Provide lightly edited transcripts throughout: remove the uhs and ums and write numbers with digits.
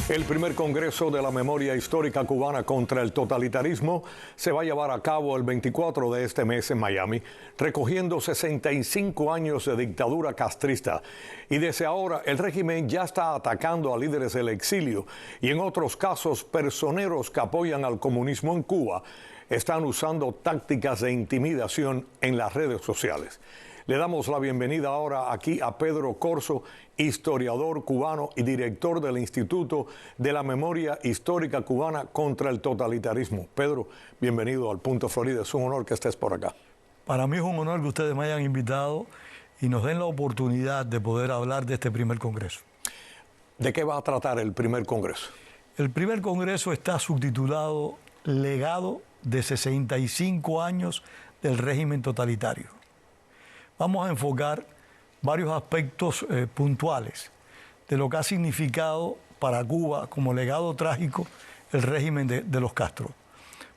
El primer Congreso de la Memoria Histórica Cubana contra el Totalitarismo se va a llevar a cabo el 24 de este mes en Miami, recogiendo 65 años de dictadura castrista. Y desde ahora el régimen ya está atacando a líderes del exilio y en otros casos personeros que apoyan al comunismo en Cuba están usando tácticas de intimidación en las redes sociales. Le damos la bienvenida ahora aquí a Pedro Corzo, historiador cubano y director del Instituto de la Memoria Histórica Cubana contra el Totalitarismo. Pedro, bienvenido al Punto Florida. Es un honor que estés por acá. Para mí es un honor que ustedes me hayan invitado y nos den la oportunidad de poder hablar de este primer Congreso. ¿De qué va a tratar el primer Congreso? El primer Congreso está subtitulado Legado de 65 años del régimen totalitario. Vamos a enfocar varios aspectos puntuales de lo que ha significado para Cuba como legado trágico el régimen de los Castro.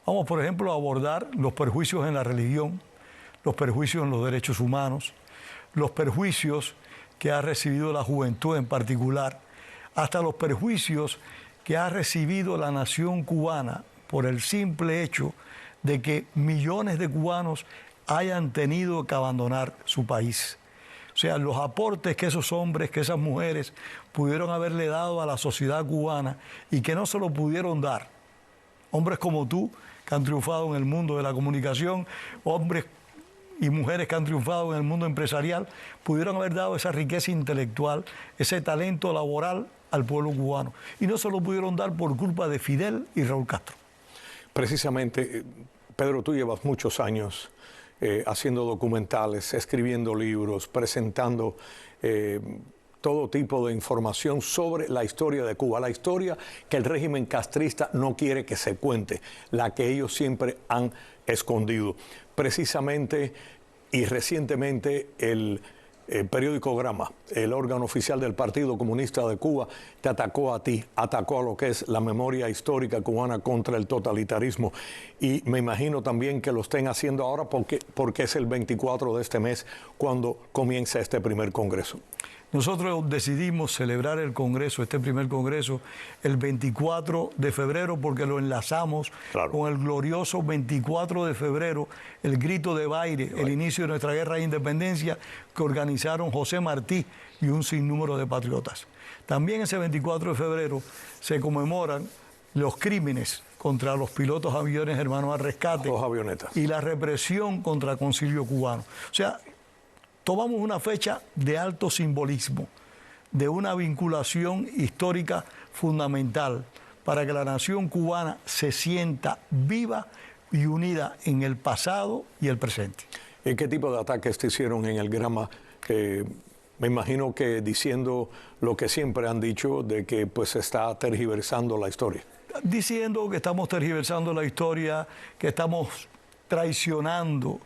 Vamos, por ejemplo, a abordar los perjuicios en la religión, los perjuicios en los derechos humanos, los perjuicios que ha recibido la juventud en particular, hasta los perjuicios que ha recibido la nación cubana por el simple hecho de que millones de cubanos hayan tenido que abandonar su país. O sea, los aportes que esos hombres, que esas mujeres pudieron haberle dado a la sociedad cubana y que no se lo pudieron dar. Hombres como tú, que han triunfado en el mundo de la comunicación, hombres y mujeres que han triunfado en el mundo empresarial, pudieron haber dado esa riqueza intelectual, ese talento laboral al pueblo cubano. Y no se lo pudieron dar por culpa de Fidel y Raúl Castro. Precisamente, Pedro, tú llevas muchos años haciendo documentales, escribiendo libros, presentando todo tipo de información sobre la historia de Cuba, la historia que el régimen castrista no quiere que se cuente, la que ellos siempre han escondido. Precisamente y recientemente el periódico Grama, el órgano oficial del Partido Comunista de Cuba, te atacó a ti, atacó a lo que es la memoria histórica cubana contra el totalitarismo. Y me imagino también que lo estén haciendo ahora porque es el 24 de este mes cuando comienza este primer Congreso. Nosotros decidimos celebrar el Congreso, este primer Congreso, el 24 de febrero porque lo enlazamos con el glorioso 24 de febrero, el grito de Baire, el inicio de nuestra guerra de independencia que organizaron José Martí y un sinnúmero de patriotas. También ese 24 de febrero se conmemoran los crímenes contra los pilotos aviones hermanos al rescate y la represión contra el concilio cubano. O sea, tomamos una fecha de alto simbolismo, de una vinculación histórica fundamental para que la nación cubana se sienta viva y unida en el pasado y el presente. ¿Y qué tipo de ataques te hicieron en el Grama? Me imagino que diciendo lo que siempre han dicho, de que pues se está tergiversando la historia. Diciendo que estamos tergiversando la historia, que estamos traicionando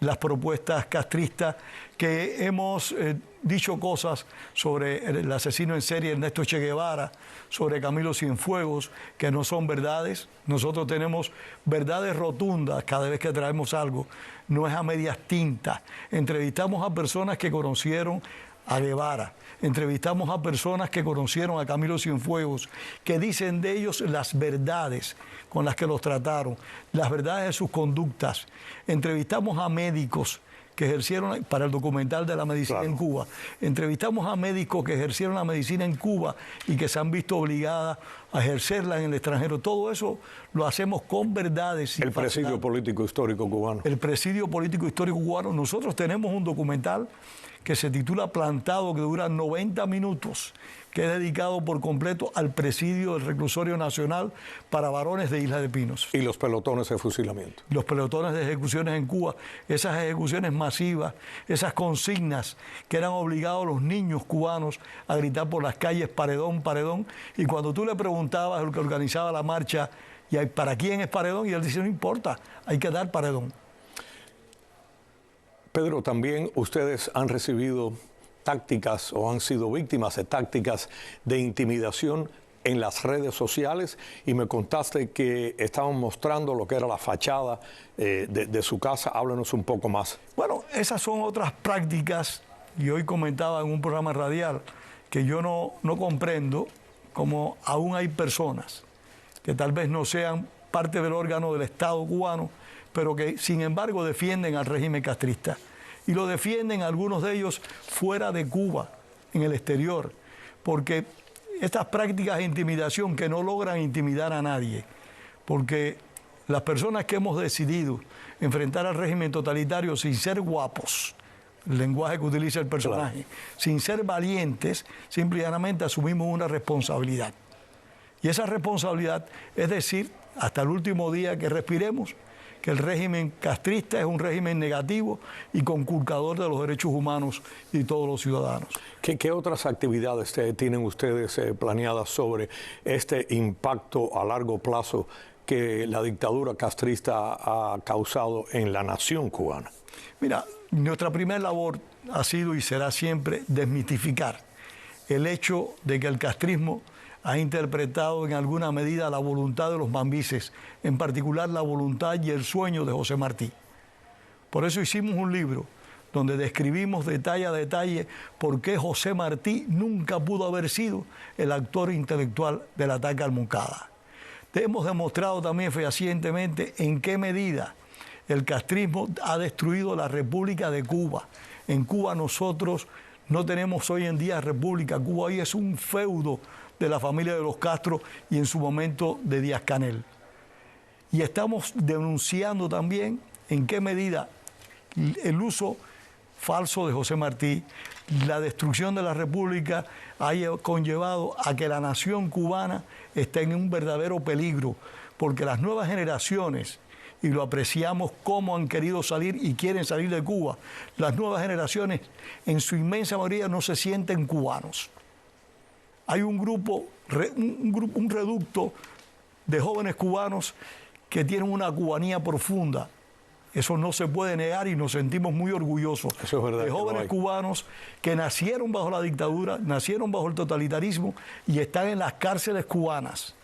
las propuestas castristas, que hemos dicho cosas sobre el asesino en serie Ernesto Che Guevara, sobre Camilo Cienfuegos, que no son verdades. Nosotros tenemos verdades rotundas cada vez que traemos algo, no es a medias tintas. Entrevistamos a personas que conocieron a Guevara, entrevistamos a personas que conocieron a Camilo Cienfuegos, que dicen de ellos las verdades con las que los trataron, las verdades de sus conductas. Entrevistamos a médicos que ejercieron para el documental de la medicina en Cuba. Entrevistamos a médicos que ejercieron la medicina en Cuba y que se han visto obligadas a ejercerla en el extranjero. Todo eso lo hacemos con verdades. El presidio político histórico cubano. El presidio político histórico cubano. Nosotros tenemos un documental que se titula Plantado, que dura 90 minutos, que es dedicado por completo al presidio del Reclusorio Nacional para varones de Isla de Pinos. Y los pelotones de fusilamiento. Los pelotones de ejecuciones en Cuba, esas ejecuciones masivas, esas consignas que eran obligados a los niños cubanos a gritar por las calles paredón, paredón, y cuando tú le preguntabas al que organizaba la marcha, ¿y para quién es paredón? Y él dice, no importa, hay que dar paredón. Pedro, también ustedes han recibido tácticas o han sido víctimas de tácticas de intimidación en las redes sociales y me contaste que estaban mostrando lo que era la fachada de su casa. Háblanos un poco más. Bueno, esas son otras prácticas y hoy comentaba en un programa radial que yo no comprendo como aún hay personas que tal vez no sean parte del órgano del Estado cubano, pero que sin embargo defienden al régimen castrista. Y lo defienden algunos de ellos fuera de Cuba, en el exterior, porque estas prácticas de intimidación que no logran intimidar a nadie, porque las personas que hemos decidido enfrentar al régimen totalitario sin ser guapos, el lenguaje que utiliza el personaje, claro, sin ser valientes, simple y llanamente asumimos una responsabilidad. Y esa responsabilidad es decir, hasta el último día que respiremos, que el régimen castrista es un régimen negativo y conculcador de los derechos humanos y todos los ciudadanos. ¿Qué otras actividades tienen ustedes planeadas sobre este impacto a largo plazo que la dictadura castrista ha causado en la nación cubana? Mira, nuestra primera labor ha sido y será siempre desmitificar el hecho de que el castrismo ha interpretado en alguna medida la voluntad de los mambises, en particular la voluntad y el sueño de José Martí. Por eso hicimos un libro donde describimos detalle a detalle por qué José Martí nunca pudo haber sido el actor intelectual del ataque al Moncada. Hemos demostrado también fehacientemente en qué medida el castrismo ha destruido la República de Cuba. En Cuba nosotros no tenemos hoy en día república. Cuba hoy es un feudo de la familia de los Castro y en su momento de Díaz-Canel. Y estamos denunciando también en qué medida el uso falso de José Martí, la destrucción de la República haya conllevado a que la nación cubana esté en un verdadero peligro, porque las nuevas generaciones, y lo apreciamos cómo han querido salir y quieren salir de Cuba, las nuevas generaciones en su inmensa mayoría no se sienten cubanos. Hay un reducto de jóvenes cubanos que tienen una cubanía profunda. Eso no se puede negar y nos sentimos muy orgullosos. Eso es verdad, de jóvenes cubanos que nacieron bajo la dictadura, nacieron bajo el totalitarismo y están en las cárceles cubanas.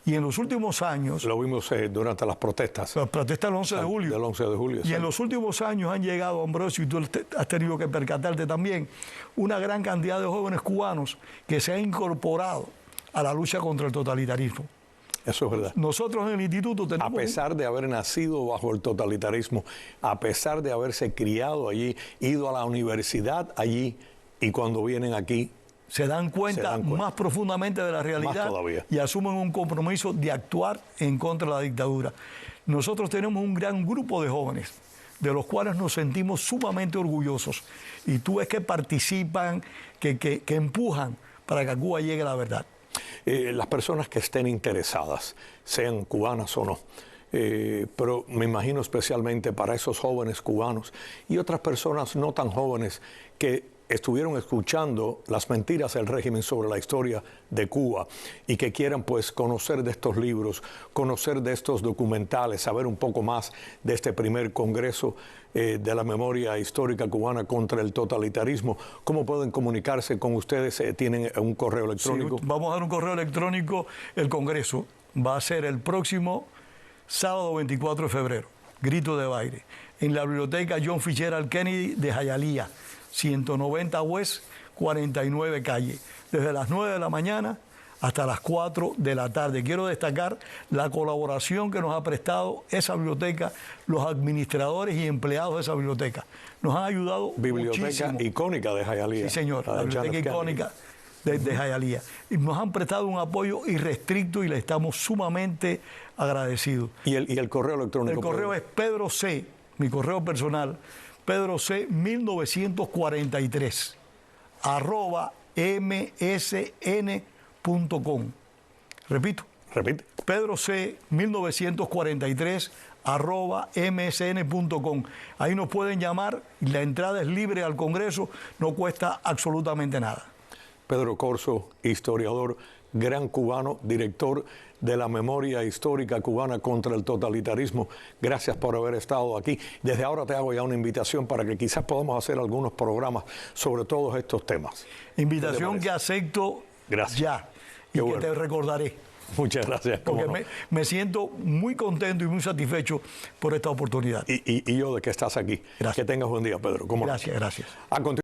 Y en los últimos años... Lo vimos durante las protestas. Las protestas del 11 de julio. Del 11 de julio. Y en los últimos años han llegado, Ambrosio, y tú has tenido que percatarte también, una gran cantidad de jóvenes cubanos que se han incorporado a la lucha contra el totalitarismo. Eso es verdad. Nosotros en el instituto tenemos... A pesar de haber nacido bajo el totalitarismo, a pesar de haberse criado allí, ido a la universidad allí, y cuando vienen aquí... Se dan cuenta más profundamente de la realidad y asumen un compromiso de actuar en contra de la dictadura. Nosotros tenemos un gran grupo de jóvenes, de los cuales nos sentimos sumamente orgullosos. Y tú ves que participan, que empujan para que a Cuba llegue la verdad. Las personas que estén interesadas, sean cubanas o no, pero me imagino especialmente para esos jóvenes cubanos y otras personas no tan jóvenes que estuvieron escuchando las mentiras del régimen sobre la historia de Cuba y que quieran pues conocer de estos libros, conocer de estos documentales, saber un poco más de este primer congreso de la memoria histórica cubana contra el totalitarismo. ¿Cómo pueden comunicarse con ustedes? ¿Tienen un correo electrónico? Sí, vamos a dar un correo electrónico. El congreso va a ser el próximo sábado 24 de febrero, Grito de Baile, en la biblioteca John Fitzgerald Kennedy de Hialeah, 190 West, 49 Calle, desde las 9 de la mañana hasta las 4 de la tarde. Quiero destacar la colaboración que nos ha prestado esa biblioteca, los administradores y empleados de esa biblioteca. Nos han ayudado biblioteca muchísimo. Icónica de Hialeah. Sí, señor, la biblioteca icónica de Hialeah. Y nos han prestado un apoyo irrestricto y le estamos sumamente agradecidos. ¿Y el correo electrónico? El correo es Pedro C., mi correo personal, Pedro C. 1943 @msn.com. Repito. Repite. Pedro C. 1943 @msn.com. Ahí nos pueden llamar. La entrada es libre al Congreso, no cuesta absolutamente nada. Pedro Corzo, historiador, gran cubano, director de la memoria histórica cubana contra el totalitarismo. Gracias por haber estado aquí. Desde ahora te hago ya una invitación para que quizás podamos hacer algunos programas sobre todos estos temas. Invitación que acepto ya y que te recordaré. Muchas gracias. Porque me siento muy contento y muy satisfecho por esta oportunidad. Y yo de que estás aquí. Gracias. Que tengas buen día, Pedro. Gracias, gracias.